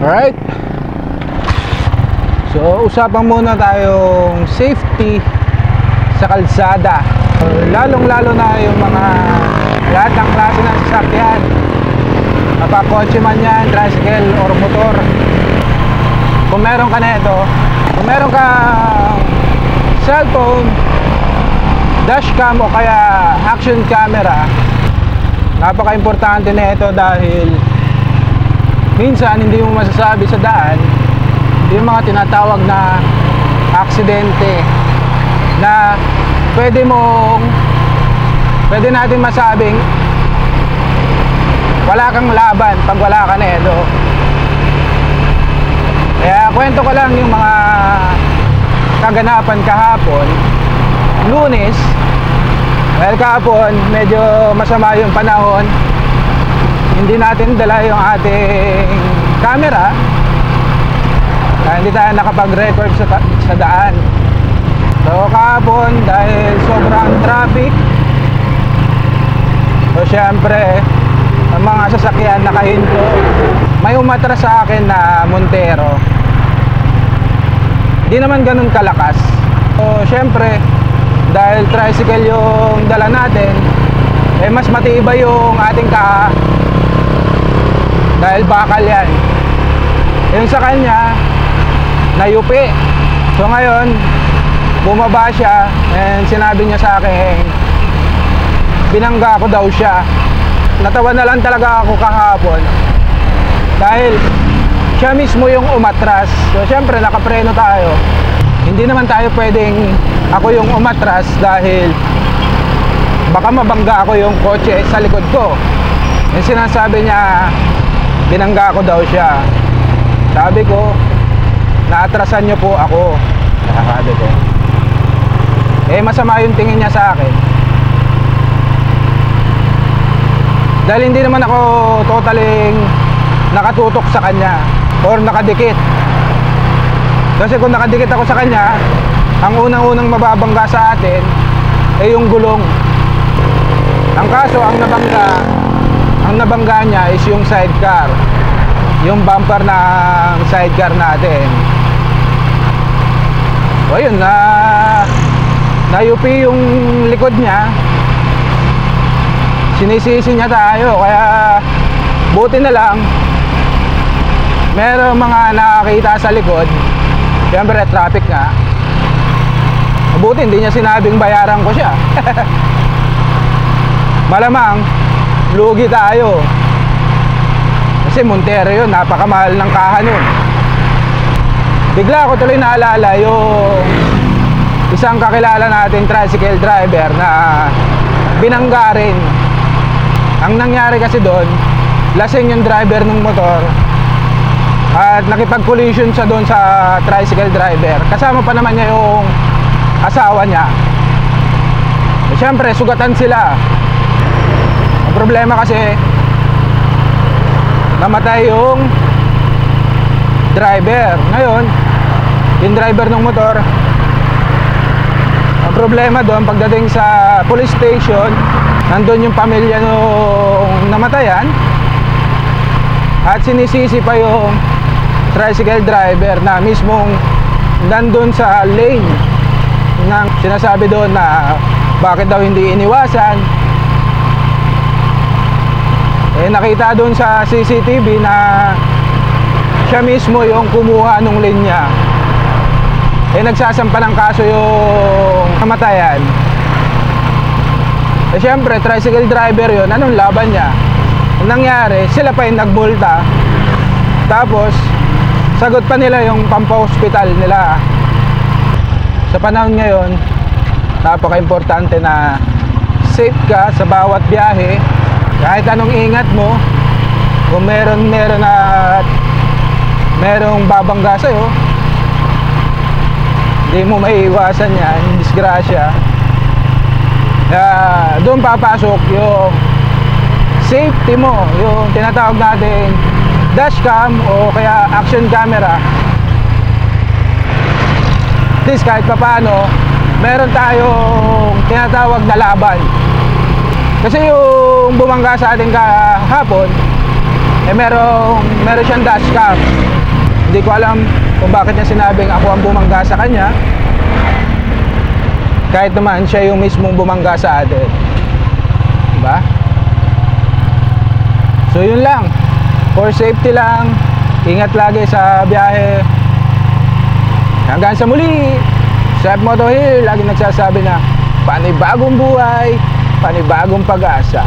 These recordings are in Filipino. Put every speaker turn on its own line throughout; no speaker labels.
Alright. So, usapan muna tayong safety sa kalsada. Lalong-lalo na yung mga lahat ng klase ng sasakyan. Mapakotse man yan, tricycle or motor. Kung meron ka na ito, kung meron ka cellphone, dashcam o kaya action camera, napaka-importante na ito dahil minsan hindi mo masasabi sa daan yung mga tinatawag na aksidente na pwede natin masabing wala kang laban pag wala ka na ito. Kaya kwento ko lang yung mga kaganapan kahapon, Lunes. Dahil kahapon medyo masama yung panahon, hindi natin dala yung ating camera kaya hindi tayo nakapag-record sa daan. So kahapon dahil sobrang traffic, so syempre ang mga sasakyan nakahinto. May umatras sa akin na Montero, di naman ganun kalakas. So syempre dahil tricycle yung dala natin, mas matibay yung ating kaha dahil bakal yan. Yung sa kanya nayupi. So ngayon bumaba siya and sinabi niya sa akin binangga ko daw siya. Natawa na lang talaga ako kahapon dahil siya mismo yung umatras. So syempre nakapreno tayo, hindi naman tayo pwedeng ako yung umatras dahil baka mabangga ako yung kotse sa likod ko. Yung sinasabi niya binangga ko daw siya. Sabi ko, naatrasan niyo po ako. Sabi ko, masama yung tingin niya sa akin dahil hindi naman ako totaling nakatutok sa kanya or nakadikit. Kasi kung nakadikit ako sa kanya, ang unang-unang mababangga sa atin yung gulong. Ang kaso, ang nabangga niya is yung sidecar, yung bumper ng sidecar natin. So ayun, nayupi yung likod niya. Sinisisi niya tayo, kaya buti na lang merong mga nakakita sa likod. Siyempre traffic nga, buti hindi niya sinabing bayaran ko siya. Malamang lugi tayo kasi Montero yun, napakamahal ng kaha nun. Bigla ko tuloy naalala yung isang kakilala nating tricycle driver na binangga rin. Ang nangyari kasi doon, lasing yung driver ng motor at nakipag-collision siya doon sa tricycle driver. Kasama pa naman niya yung asawa niya. Siyempre sugatan sila. Ang problema kasi namatay yung driver. Ngayon yung driver ng motor, ang problema doon pagdating sa police station, nandun yung pamilya nung namatayan at sinisisi pa yung tricycle driver na mismong nandun sa lane nang sinasabi doon na bakit daw hindi iniwasan. Nakita doon sa CCTV na siya mismo yung kumuha nung linya. Nagsasampa ng kaso yung namatayan. Siyempre tricycle driver yun, anong laban niya? Ang nangyari, sila pa yung nagmulta, tapos sagot pa nila yung pampa-hospital nila. Sa panahon ngayon, napaka-importante na safe ka sa bawat biyahe. Kahit anong ingat mo, kung merong babangga sa'yo, hindi mo maiiwasan yan, disgrasya. Doon papasok yung safety mo, yung tinatawag natin dashcam o kaya action camera. At least kahit papaano meron tayong tinatawag na laban. Kasi yung bumangga sa ating kahapon, eh meron siyang dashcam. Hindi ko alam kung bakit niya sinabing ako ang bumangga sa kanya, kahit naman siya yung mismong bumangga sa atin, diba? So yun lang, for safety lang, ingat lagi sa biyahe. Hanggang sa muli, Chef Moto here, lagi nagsasabi na panibagong buhay, panibagong pag-asa.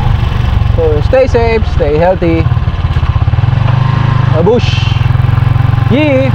So stay safe, stay healthy. Babush! Yee!